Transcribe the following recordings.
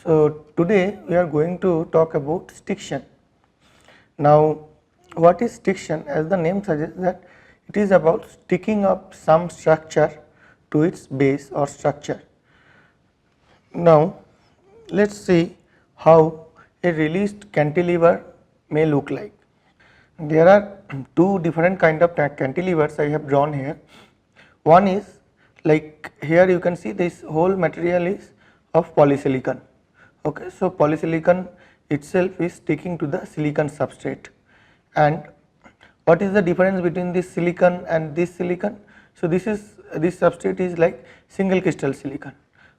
So today we are going to talk about stiction. Now what is stiction? As the name suggests that it is about sticking up some structure to its base or structure. Now let us see how a released cantilever may look like. There are two different kind of cantilevers I have drawn here. One is like here you can see this whole material is of polysilicon. Okay, so polysilicon itself is sticking to the silicon substrate. And what is the difference between this silicon and this silicon? So this substrate is like single crystal silicon,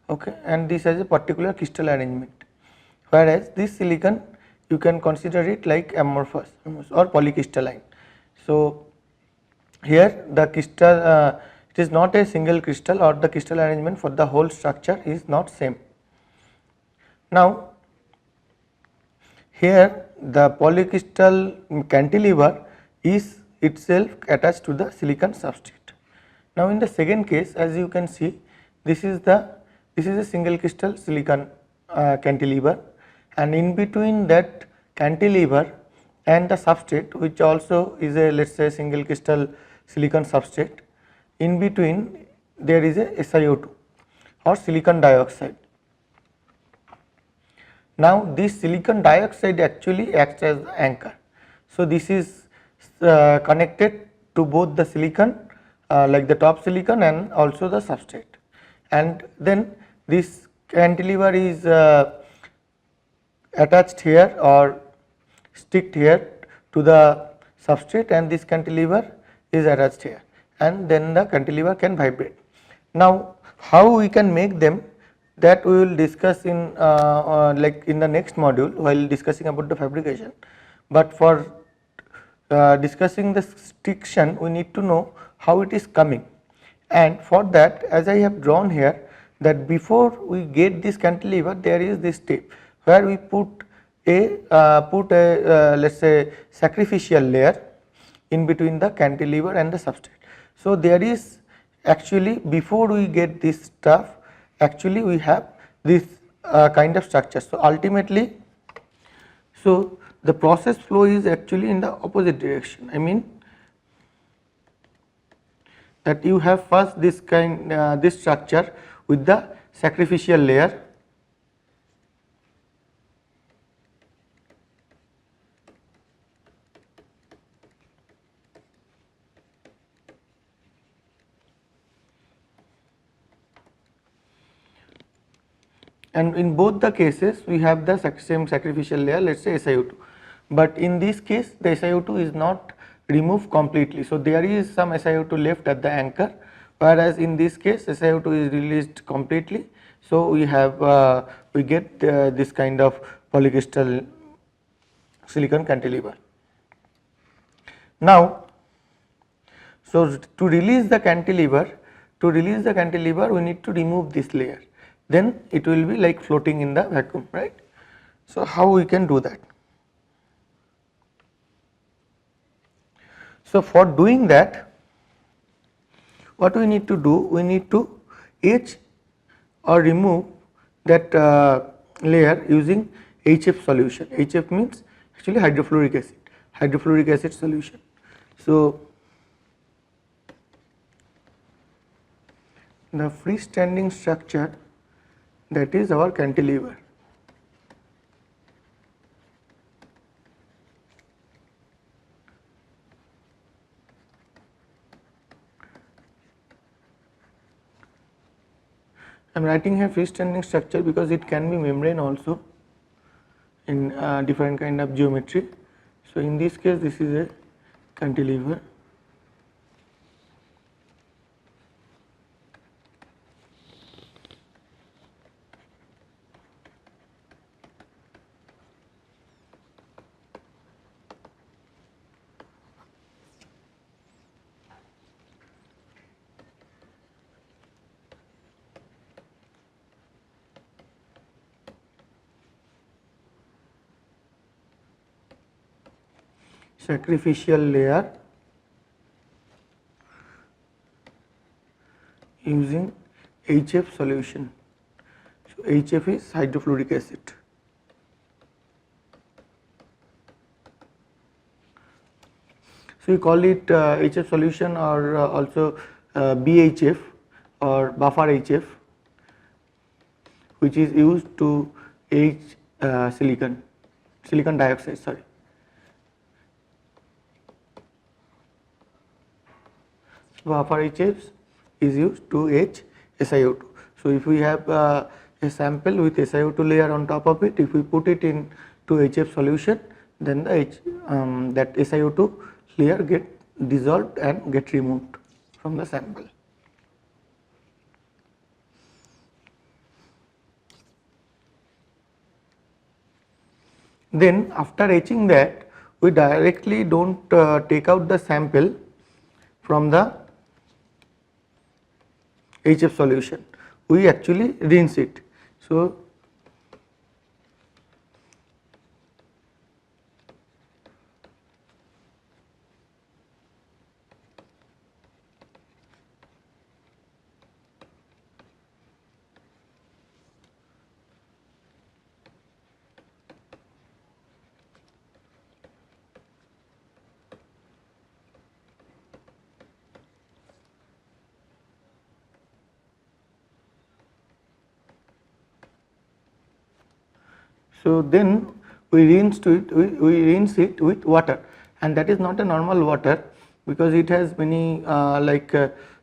okay, and this has a particular crystal arrangement, whereas this silicon you can consider it like amorphous or polycrystalline. So here the crystal it is not a single crystal, or the crystal arrangement for the whole structure is not same. Now here the polycrystal cantilever is itself attached to the silicon substrate. Now in the second case, as you can see, this is a single crystal silicon cantilever, and in between that cantilever and the substrate, which also is a, let us say, single crystal silicon substrate, in between there is a SiO2 or silicon dioxide. Now this silicon dioxide actually acts as the anchor. So this is connected to both the silicon, like the top silicon, and also the substrate, and then this cantilever is attached here or sticked here to the substrate, and this cantilever is attached here, and then the cantilever can vibrate. Now how we can make them, that we will discuss in like in the next module while discussing about the fabrication. But for discussing the stiction, we need to know how it is coming, and for that, as I have drawn here, that before we get this cantilever there is this step where we put a let us say sacrificial layer in between the cantilever and the substrate. So there is actually, before we get this stuff, actually we have this kind of structure. So ultimately, so the process flow is actually in the opposite direction. I mean that you have first this this structure with the sacrificial layer, and in both the cases we have the same sacrificial layer, let us say SiO2, but in this case the SiO2 is not removed completely. So there is some SiO2 left at the anchor, whereas in this case SiO2 is released completely. So we have we get this kind of polycrystal silicon cantilever. Now so to release the cantilever, we need to remove this layer, then it will be like floating in the vacuum, right? So how we can do that? So for doing that, what we need to do, we need to etch or remove that layer using HF solution. HF means actually hydrofluoric acid solution. So the freestanding structure, that is our cantilever. I am writing here freestanding structure because it can be membrane also in different kind of geometry. So in this case this is a cantilever. Sacrificial layer using HF solution. So HF is hydrofluoric acid. So we call it HF solution, or also BHF or buffer HF, which is used to age silicon dioxide, sorry. Buffer HF is used to age SiO2. So if we have a sample with SiO2 layer on top of it, if we put it into HF solution, then the that SiO2 layer get dissolved and get removed from the sample. Then after etching that, we directly don't take out the sample from the HF solution, we actually rinse it. So then we rinse it with water, and that is not a normal water, because it has many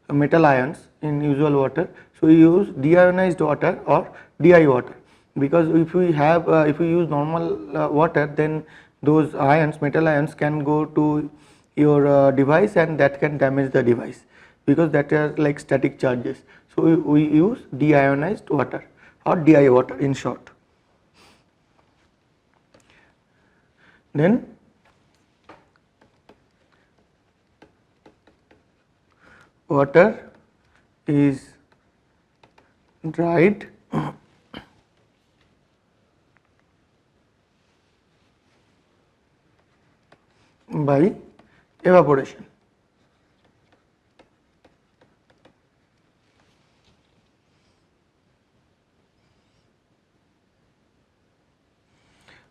metal ions in usual water. So we use deionized water or DI water, because if we use normal water, then those metal ions can go to your device, and that can damage the device, because that are like static charges. So we use deionized water or DI water in short. Then water is dried by evaporation.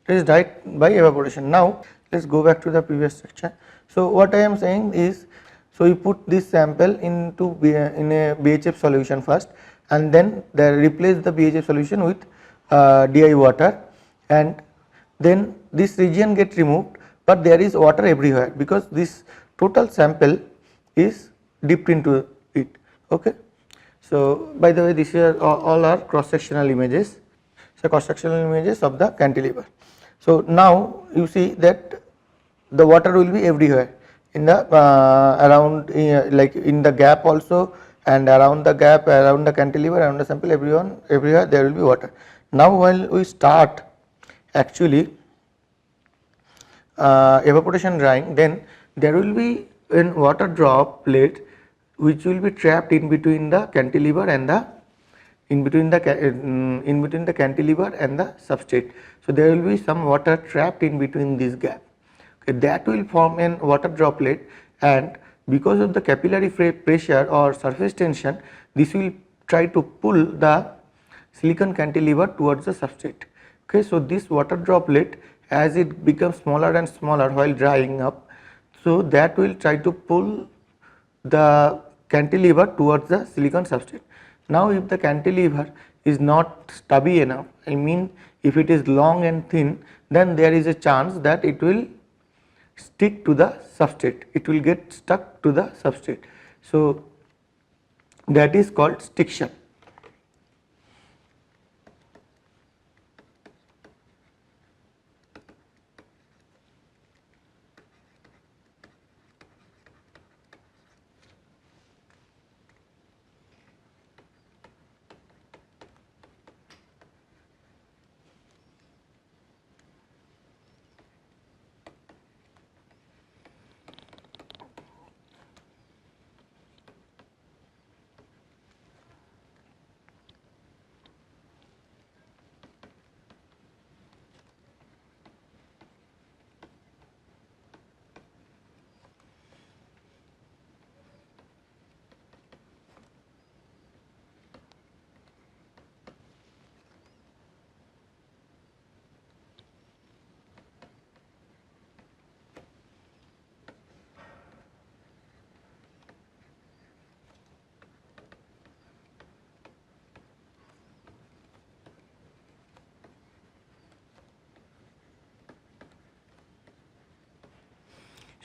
It is dried by evaporation. Now let us go back to the previous section. So what I am saying is, so you put this sample into in a BHF solution first, and then they replace the BHF solution with DI water, and then this region gets removed, but there is water everywhere, because this total sample is dipped into it. Okay. So by the way, these are all are cross sectional images. So cross sectional images of the cantilever. So now you see that the water will be everywhere, in the around like in the gap also, and around the gap, around the cantilever, around the sample, everywhere there will be water. Now while we start actually evaporation drying, then there will be a water droplet which will be trapped in between the cantilever and the cantilever and the substrate. So there will be some water trapped in between this gap. Okay, that will form a water droplet, and because of the capillary pressure or surface tension, this will try to pull the silicon cantilever towards the substrate. Okay, so this water droplet, as it becomes smaller and smaller while drying up, so that will try to pull the cantilever towards the silicon substrate. Now if the cantilever is not stubby enough, I mean if it is long and thin, then there is a chance that it will stick to the substrate, it will get stuck to the substrate. So that is called stiction.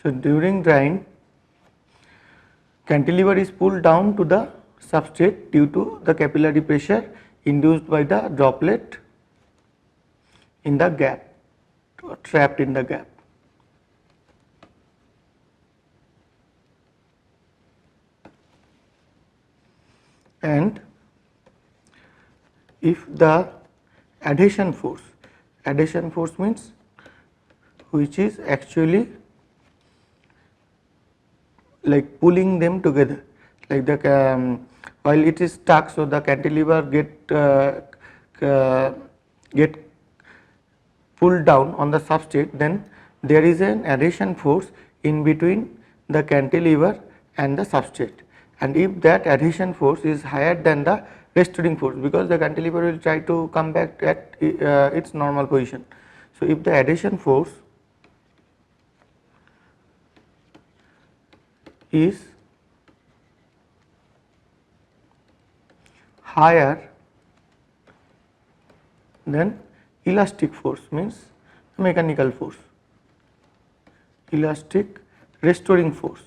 So during drying, cantilever is pulled down to the substrate due to the capillary pressure induced by the droplet in the gap, trapped in the gap. And if the adhesion force means which is actually like pulling them together, like the while it is stuck, so the cantilever get pulled down on the substrate, then there is an adhesion force in between the cantilever and the substrate, and if that adhesion force is higher than the restoring force, because the cantilever will try to come back at its normal position. So if the adhesion force is higher than elastic force, means mechanical force, elastic restoring force,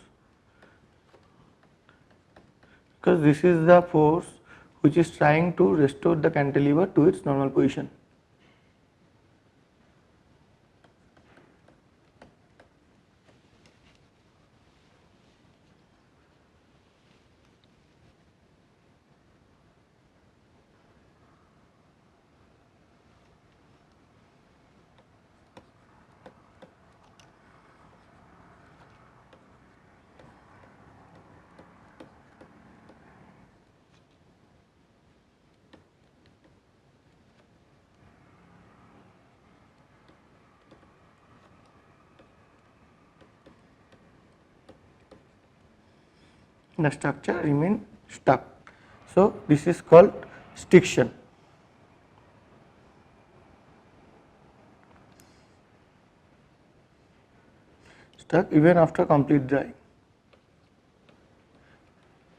because this is the force which is trying to restore the cantilever to its normal position. The structure remain stuck. So this is called stiction. Stuck even after complete drying.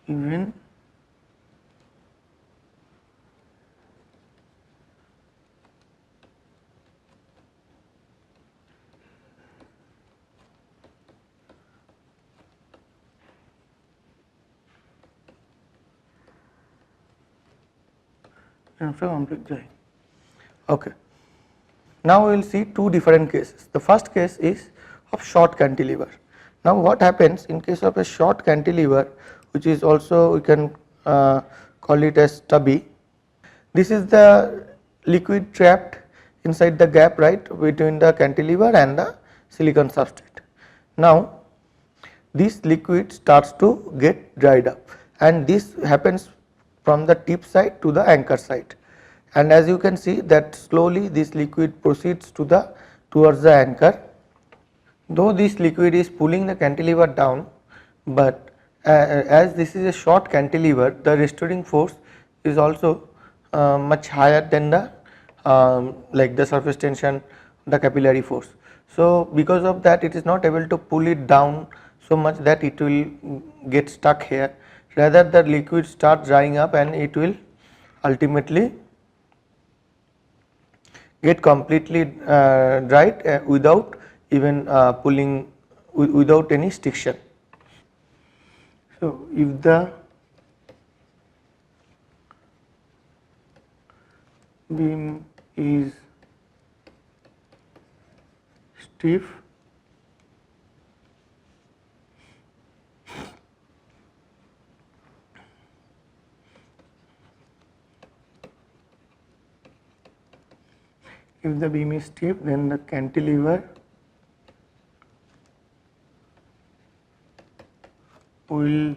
Even after complete drying. Okay. Now we will see two different cases. The first case is of short cantilever. Now what happens in case of a short cantilever, which is also we can call it as stubby. This is the liquid trapped inside the gap, right, between the cantilever and the silicon substrate. Now this liquid starts to get dried up, and this happens from the tip side to the anchor side, and as you can see that slowly this liquid proceeds to the towards the anchor. Though this liquid is pulling the cantilever down, but as this is a short cantilever, the restoring force is also much higher than the like the surface tension, the capillary force. So because of that, it is not able to pull it down so much that it will get stuck here. Rather, the liquid starts drying up and it will ultimately get completely dried without even pulling, without any stiction. So if the beam is stiff, then the cantilever will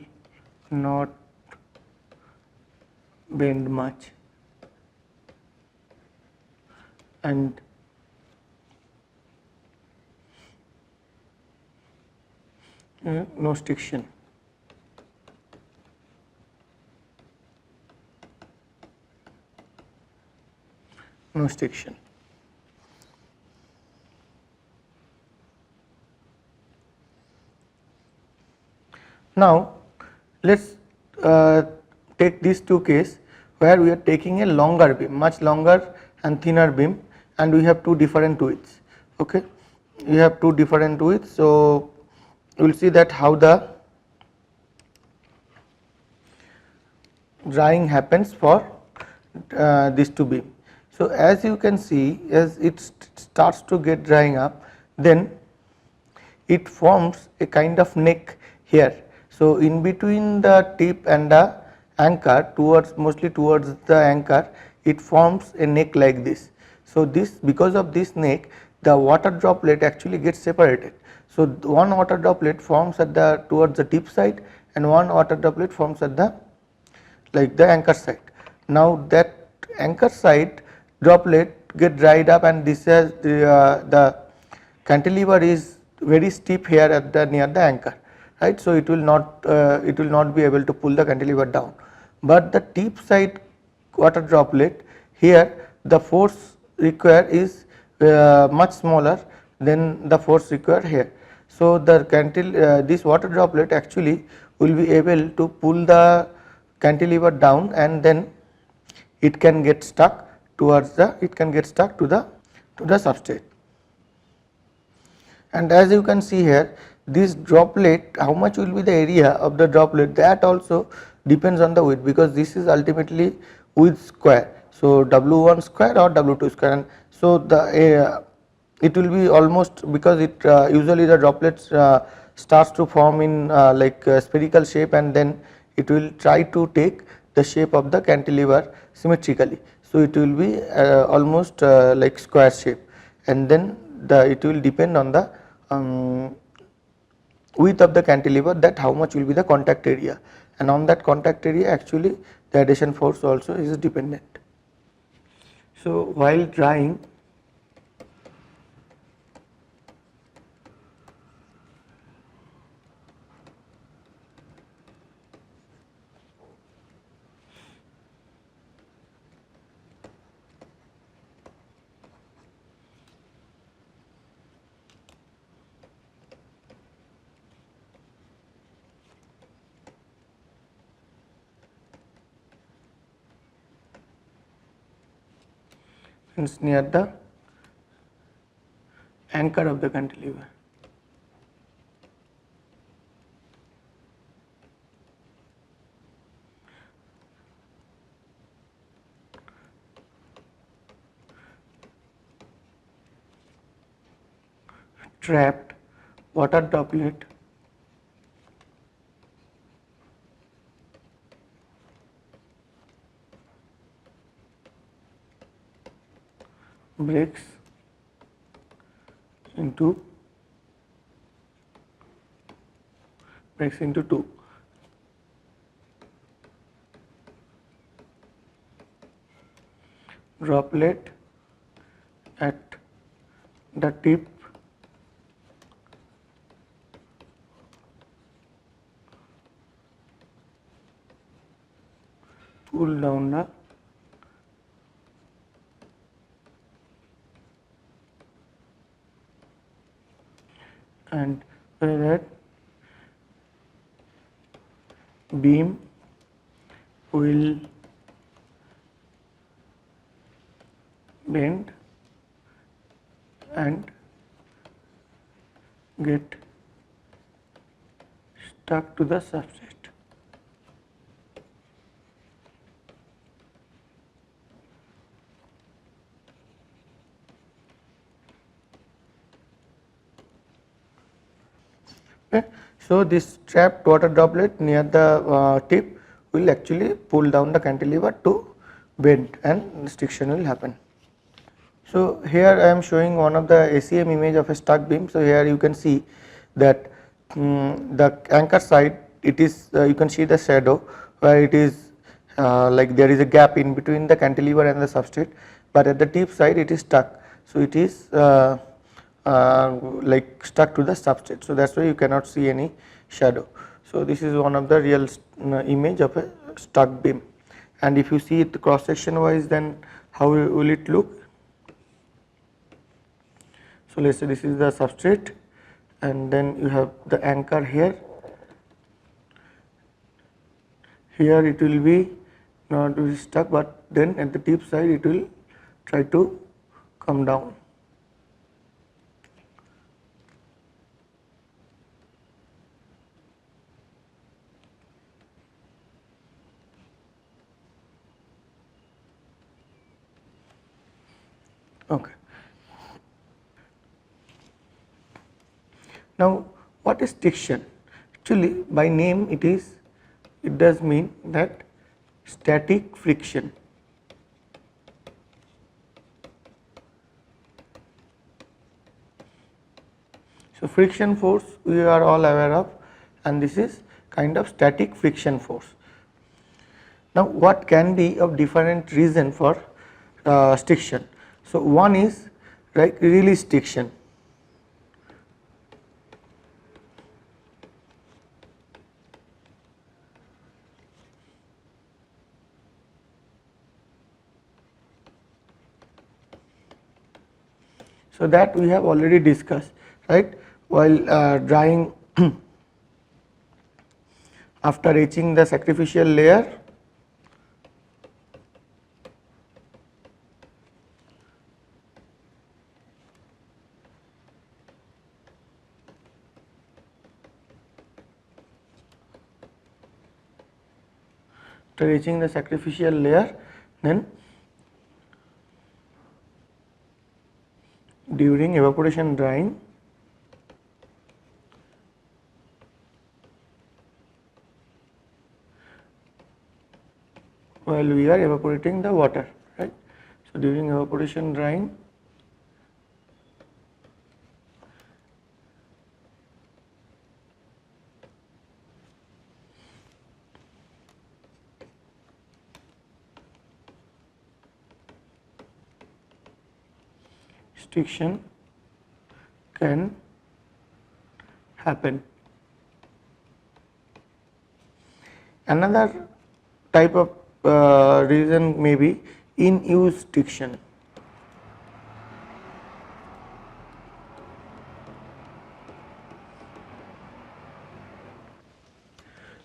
not bend much, and no stiction. No stiction. Now let us take these two cases where we are taking a longer beam, much longer and thinner beam, and we have two different widths. Okay, we have two different widths. So we will see that how the drying happens for these two beam. So, as you can see, as it starts to get drying up, then it forms a kind of neck here. So, in between the tip and the anchor, towards mostly towards the anchor, it forms a neck like this. So, this because of this neck, the water droplet actually gets separated. So, one water droplet forms at the towards the tip side and one water droplet forms at the like the anchor side. Now, that anchor side droplet get dried up, and this has the cantilever is very steep here at the near the anchor, right. So, it will not be able to pull the cantilever down, but the tip side water droplet here, the force required is much smaller than the force required here. So, the this water droplet actually will be able to pull the cantilever down, and then it can get stuck towards the to the substrate. And as you can see here, this droplet, how much will be the area of the droplet, that also depends on the width, because this is ultimately width square. So, W1 square or W2 square, and so the it will be almost, because it usually the droplets starts to form in like spherical shape, and then it will try to take the shape of the cantilever symmetrically. So, it will be almost like square shape, and then it will depend on the width of the cantilever, that how much will be the contact area, and on that contact area actually the adhesion force also is dependent. So, while drying, it's near the anchor of the cantilever. Trapped water droplet breaks into two. Droplet at the tip pull down the and where that beam will bend and get stuck to the substrate. Okay. So, this trapped water droplet near the tip will actually pull down the cantilever to bend, and stiction will happen. So, here I am showing one of the ACM image of a stuck beam. So, here you can see that the anchor side, it is you can see the shadow where it is like there is a gap in between the cantilever and the substrate, but at the tip side it is stuck. So, it is like stuck to the substrate. So, that is why you cannot see any shadow. So, this is one of the real image of a stuck beam, and if you see it cross section wise, then how will it look? So, let us say this is the substrate, and then you have the anchor here. Here it will be not be stuck, but then at the tip side it will try to come down. Okay. Now, what is stiction? Actually, by name it does mean that static friction. So, friction force we are all aware of, and this is kind of static friction force. Now, what can be of different reason for stiction? So, one is release stiction. So, that we have already discussed, right, while drying after etching the sacrificial layer. After etching the sacrificial layer, then during evaporation drying, while we are evaporating the water, right. So, during evaporation drying, stiction can happen. Another type of reason may be in use stiction.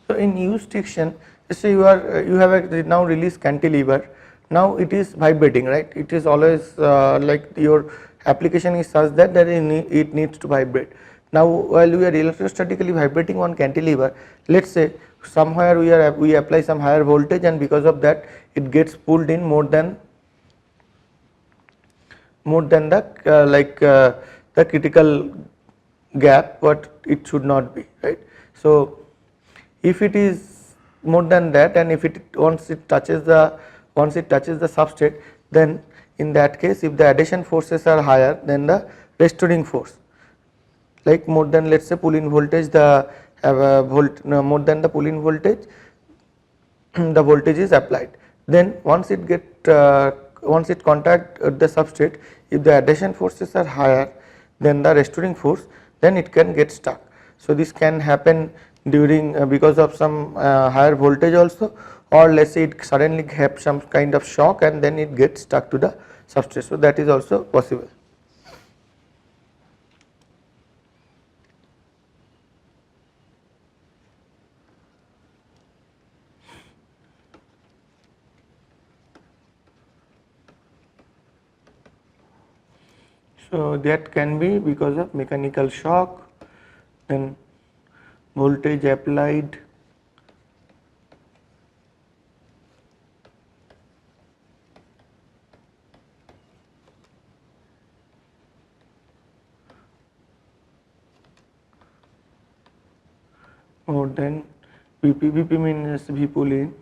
So, in use stiction, let's say you have a now released cantilever. Now it is vibrating, right? It is always like your application is such that it needs to vibrate. Now, while we are electrostatically vibrating one cantilever, let's say somewhere we apply some higher voltage, and because of that it gets pulled in more than the the critical gap what it should not be, right. So, if it is more than that, and if it once it touches the substrate, then in that case if the adhesion forces are higher than the restoring force, like more than, let's say, pull in voltage, the more than the pull in voltage the voltage is applied, then once it contact the substrate, if the adhesion forces are higher than the restoring force, then it can get stuck. So, this can happen during because of some higher voltage also, or let's say it suddenly have some kind of shock and then it gets stuck to the substrate. So, that is also possible. So, that can be because of mechanical shock, then voltage applied, more than Vp. Vp means V pull in,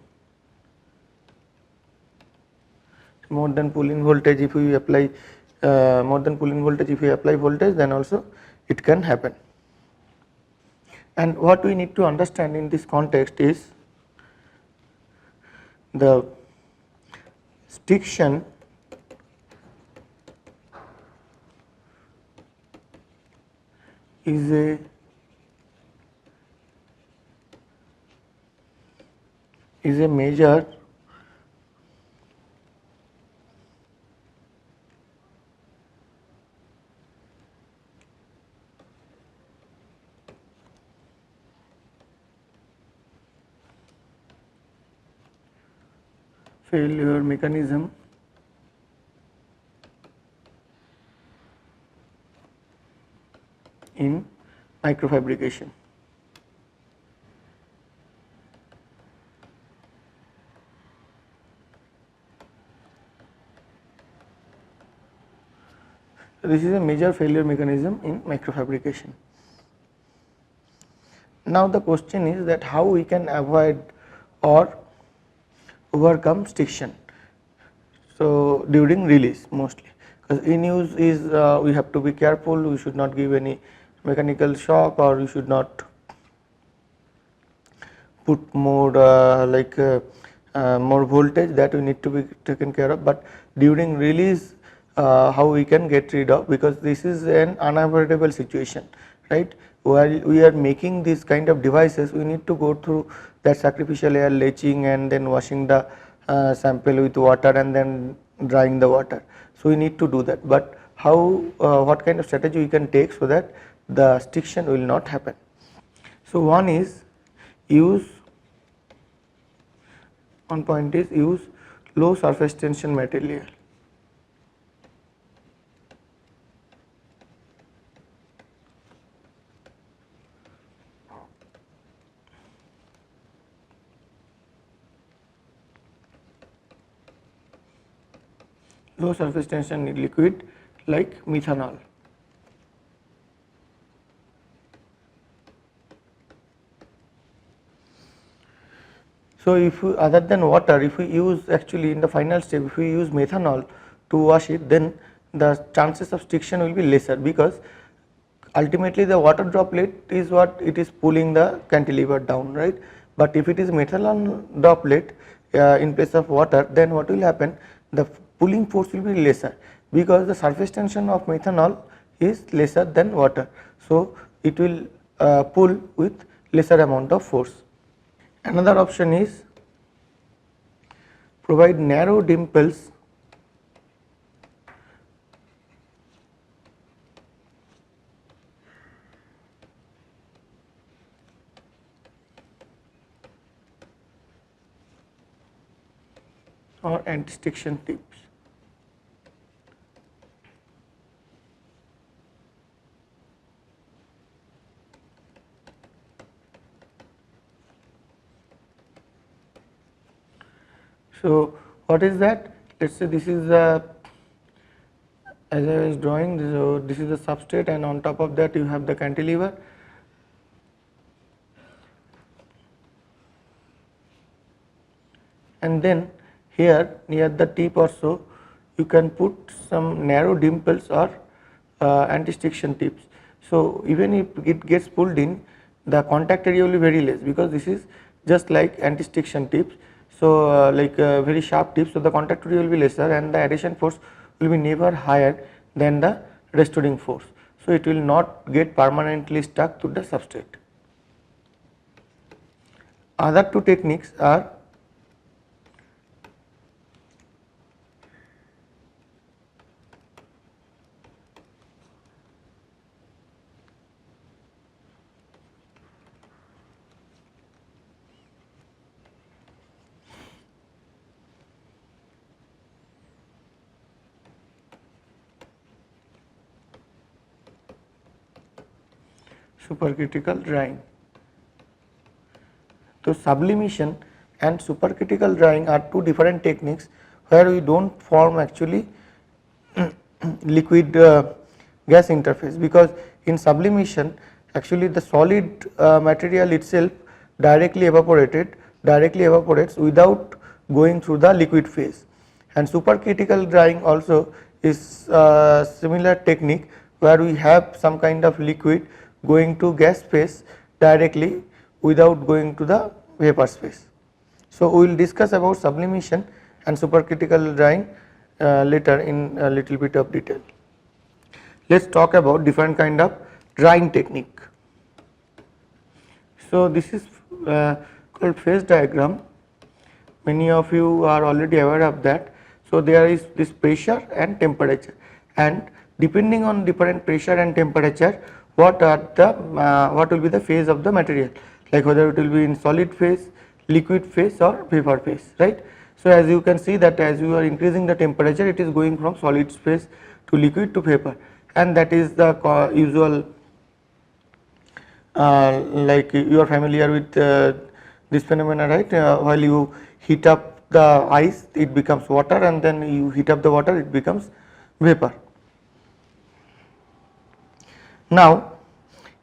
more than pull in voltage. If we apply more than pull in voltage, if we apply voltage, then also it can happen. And what we need to understand in this context is the stiction is a measure failure mechanism in microfabrication. So, this is a major failure mechanism in microfabrication. Now, the question is that how we can avoid or overcome stiction. So, during release mostly, because in use is we have to be careful, we should not give any mechanical shock, or we should not put more more voltage, that we need to be taken care of. But during release, how we can get rid of, because this is an unavoidable situation, right? While we are making these kind of devices, we need to go through that sacrificial air leaching and then washing the sample with water and then drying the water. So we need to do that. But how, what kind of strategy we can take so that the stiction will not happen? So one is use, one point is use low surface tension material. Low surface tension liquid like methanol. So if we, other than water, if we use actually in the final step, if we use methanol to wash it, then the chances of stiction will be lesser, because ultimately the water droplet is what it is pulling the cantilever down, right? But if it is methanol droplet in place of water, then what will happen? The pulling force will be lesser, because the surface tension of methanol is lesser than water. So it will pull with lesser amount of force. Another option is provide narrow dimples or anti-stiction tips. So what is that? Let us say this is the, as I was drawing, so this is the substrate, and on top of that you have the cantilever, and then here near the tip or so you can put some narrow dimples or anti-stiction tips. So even if it gets pulled in, the contact area will be very less, because this is just like anti-stiction tips. So very sharp tips, so the contact area will be lesser, and the adhesion force will be never higher than the restoring force. So it will not get permanently stuck to the substrate. Other two techniques are supercritical drying. So sublimation and supercritical drying are two different techniques where we do not form actually liquid gas interface, because in sublimation actually the solid material itself directly evaporates without going through the liquid phase. And supercritical drying also is similar technique where we have some kind of liquid going to gas phase directly without going to the vapor phase. So we will discuss about sublimation and supercritical drying later in a little bit of detail. Let us talk about different kind of drying technique. So this is called phase diagram. Many of you are already aware of that. So there is this pressure and temperature, and depending on different pressure and temperature, what will be the phase of the material, like whether it will be in solid phase, liquid phase or vapor phase, right? So as you can see that as you are increasing the temperature, it is going from solid phase to liquid to vapor, and that is the usual like you are familiar with this phenomena, right? While you heat up the ice, it becomes water, and then you heat up the water, it becomes vapor. Now,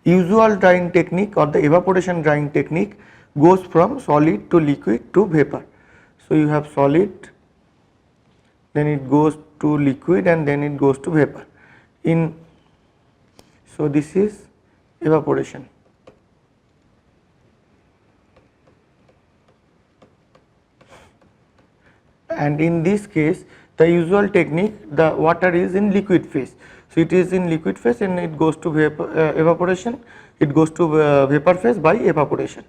usual drying technique or the evaporation drying technique goes from solid to liquid to vapor. So, you have solid, then it goes to liquid, and then it goes to vapor. So this is evaporation. And in this case, the usual technique, the water is in liquid phase. So it is in liquid phase and it goes to evaporation, it goes to vapor phase by evaporation,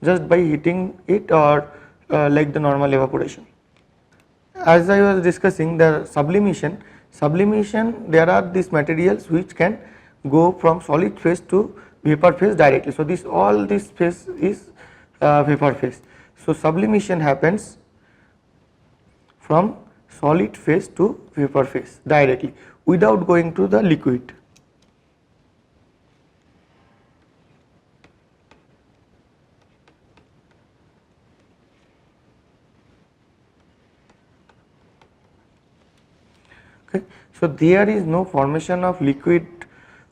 just by heating it, or like the normal evaporation. As I was discussing the sublimation, there are these materials which can go from solid phase to vapor phase directly. So all this phase is vapor phase. So sublimation happens from solid phase to vapor phase directly without going to the liquid. Okay. So there is no formation of liquid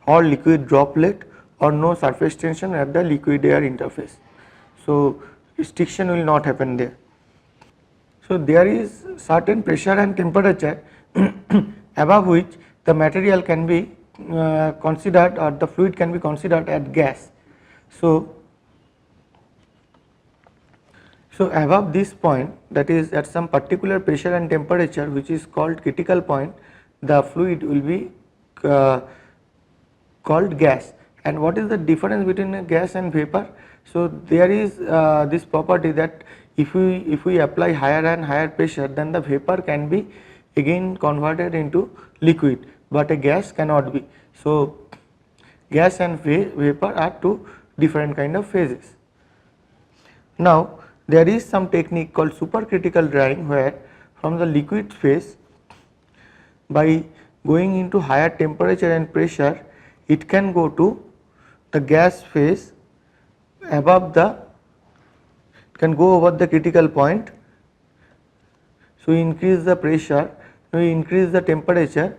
or liquid droplet or no surface tension at the liquid air interface. So stiction will not happen there. So there is certain pressure and temperature above which the material can be considered, or the fluid can be considered as gas. So above this point, that is at some particular pressure and temperature which is called critical point, the fluid will be called gas. And what is the difference between a gas and vapor? So there is this property that if we apply higher and higher pressure, then the vapor can be again converted into liquid, but a gas cannot be. So gas and vapor are two different kind of phases. Now there is some technique called supercritical drying, where from the liquid phase, by going into higher temperature and pressure, it can go to the gas phase above the, it can go over the critical point. So we increase the pressure, we increase the temperature,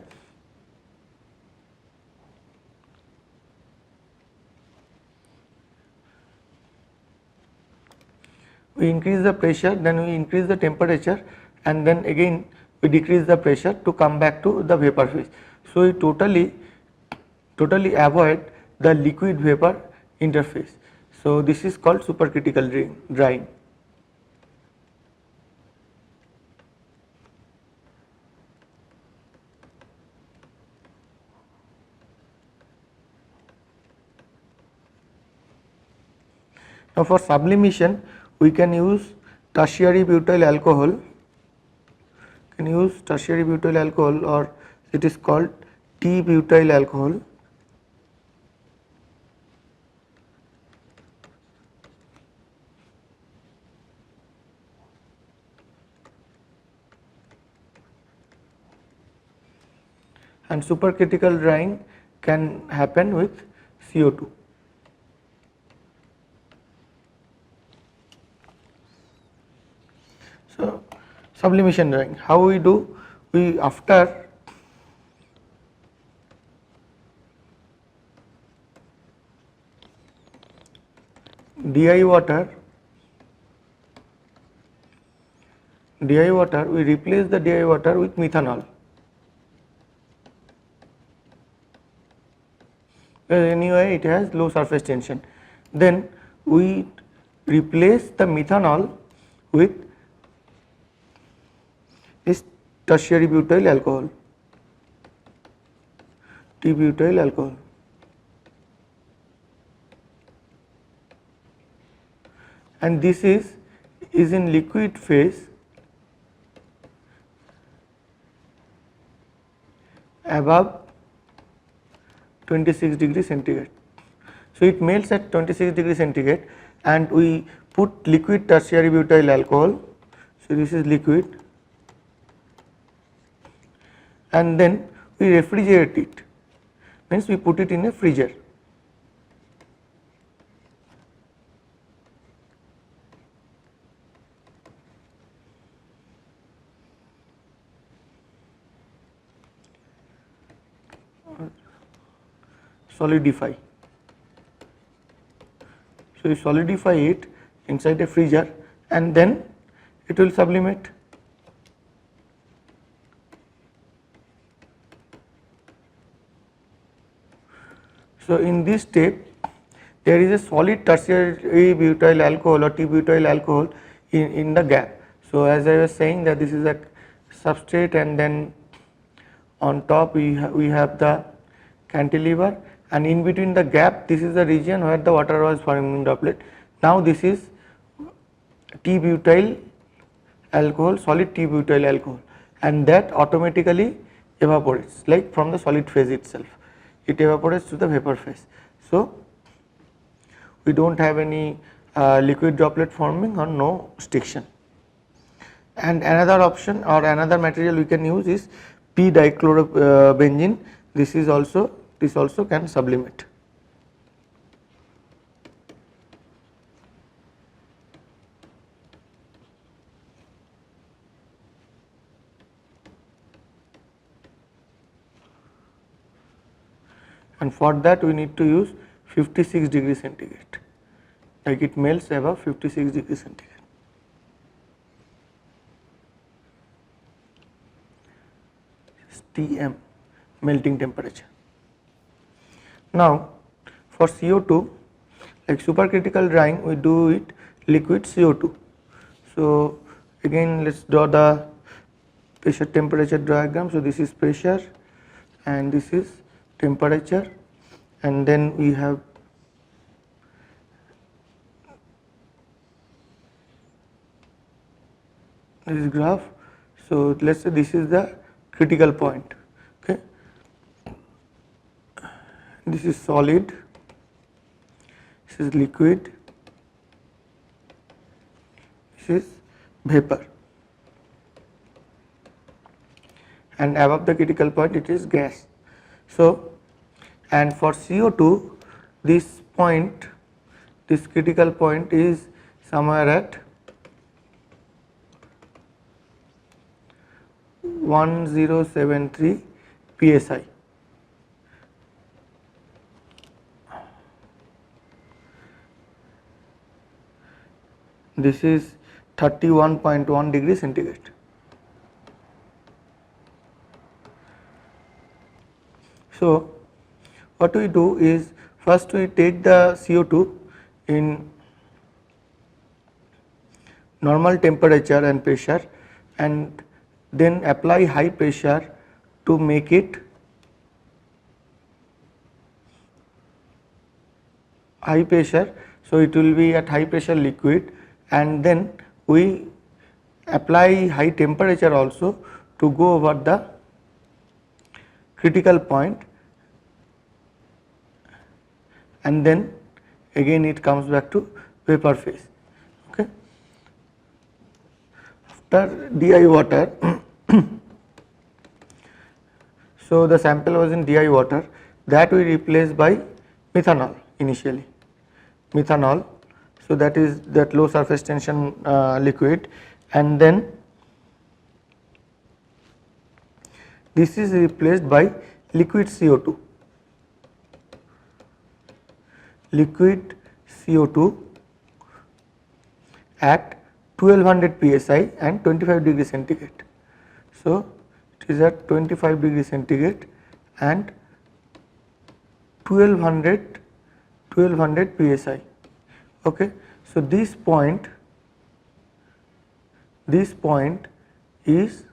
we increase the pressure, then we increase the temperature, and then again we decrease the pressure to come back to the vapor phase. So we totally avoid the liquid vapor interface. So this is called supercritical drying. Now for sublimation, we can use tertiary butyl alcohol, or it is called T-butyl alcohol. And supercritical drying can happen with CO2. So sublimation drying, how we do? We, after DI water, we replace the DI water with methanol. Anyway, it has low surface tension. Then we replace the methanol with this tertiary butyl alcohol, T-butyl alcohol. And this is in liquid phase above 26 degree centigrade. So it melts at 26 degree centigrade, and we put liquid tertiary butyl alcohol. So this is liquid, and then we refrigerate it, means we put it in a freezer. solidify. So you solidify it inside a freezer and then it will sublimate. So in this step there is a solid tertiary butyl alcohol or T-butyl alcohol in the gap. So as I was saying that this is a substrate and then on top we have the cantilever, and in between the gap this is the region where the water was forming droplet. Now this is T-butyl alcohol, solid T-butyl alcohol, and that automatically evaporates, like from the solid phase itself it evaporates to the vapor phase. So we do not have any liquid droplet forming or no stiction. And another option or another material we can use is p-dichlorobenzene. This also can sublimate. And for that we need to use 56 degree centigrade, like it melts above 56 degree centigrade. Tm, melting temperature. Now for CO2, like supercritical drying, we do it liquid CO2. So again let us draw the pressure temperature diagram. So this is pressure and this is temperature, and then we have this graph. So let us say this is the critical point, okay. This is solid, this is liquid, this is vapor, and above the critical point it is gas. So and for CO2 this point, this critical point is somewhere at 1073 psi. This is 31.1 degree centigrade. So what we do is, first we take the CO2 in normal temperature and pressure, and then apply high pressure to make it high pressure. So it will be at high pressure liquid, and then we apply high temperature also to go over the critical point, and then again it comes back to vapor phase, okay. After DI water so the sample was in DI water, that we replaced by methanol initially, methanol. So that is that low surface tension liquid, and then this is replaced by liquid CO2, liquid CO2 at 1200 psi and 25 degree centigrade. So it is at 25 degree centigrade and 1200 psi, okay. So this point is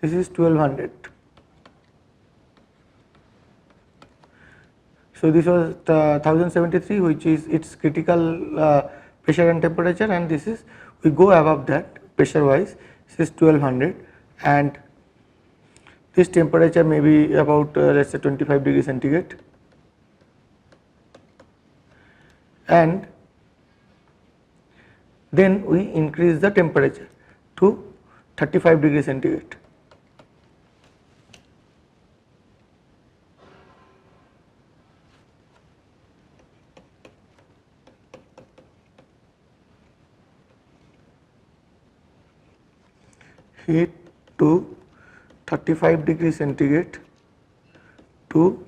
this is 1200. So this was 1073, which is its critical pressure and temperature, and this is, we go above that pressure wise, this is 1200, and this temperature may be about let us say 25 degree centigrade, and then we increase the temperature to 35 degree centigrade. Heat to 35 degree centigrade to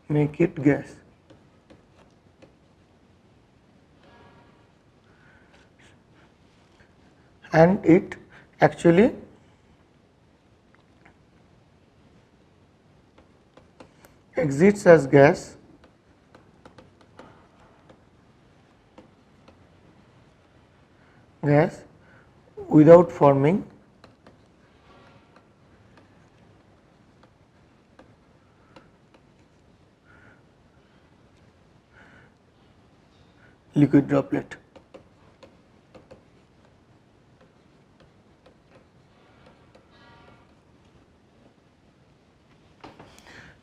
make it gas. And it actually exits as gas without forming liquid droplet.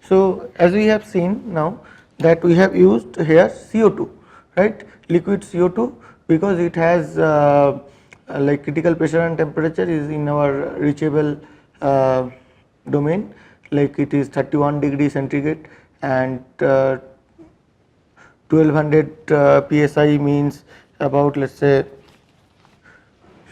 So, as we have seen now that we have used here CO2, right, liquid CO2, because it has like critical pressure and temperature is in our reachable domain, like it is 31 degree centigrade and 1200 psi means about, let's say,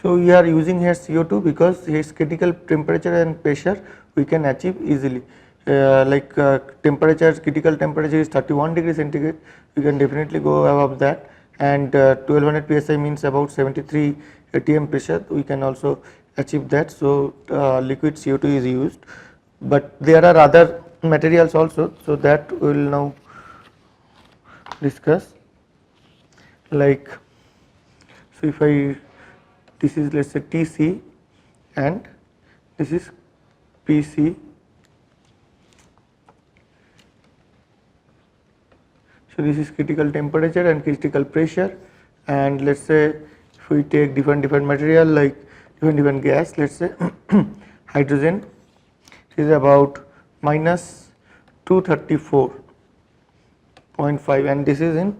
so we are using here CO2 because its critical temperature and pressure we can achieve easily. Temperature, critical temperature is 31 degree centigrade, we can definitely go above that, and 1200 psi means about 73 atm pressure, we can also achieve that. So liquid CO2 is used, but there are other materials also, so that we will now discuss. Like, so if I, this is, let's say, TC and this is PC. So this is critical temperature and critical pressure, and let's say if we take different material like different gas, let's say hydrogen is about minus 234.5, and this is in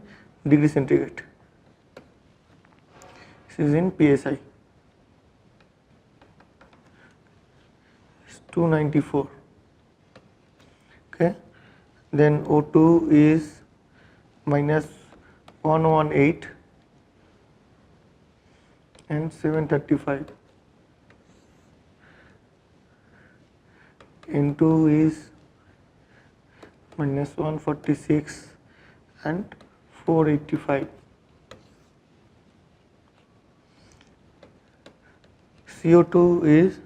degree centigrade, this is in PSI, it's 294. Okay, then O2 is minus 118 and 735. N2 is minus 146 and 485. CO2 is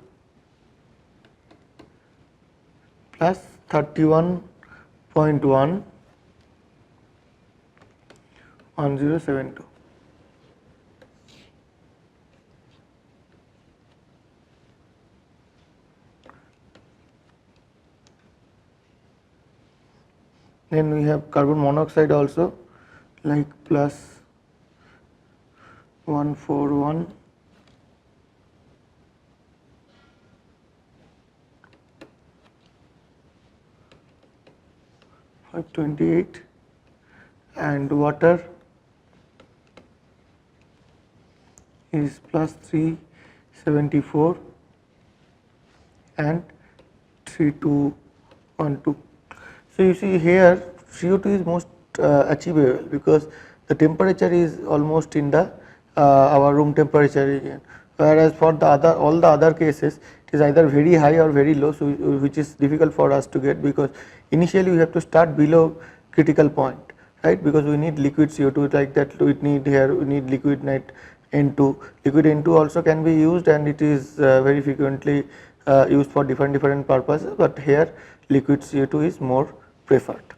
plus 31.1 1072. Then we have carbon monoxide also, like plus 141 528, and water is plus 374 and 3212. So you see here CO2 is most achievable because the temperature is almost in the our room temperature, whereas for the other, all the other cases it is either very high or very low, so which is difficult for us to get, because initially we have to start below critical point, right, because we need liquid CO2, like that we need here, we need liquid night N2. Liquid N2 also can be used, and it is very frequently used for different purposes, but here liquid CO2 is more preferred.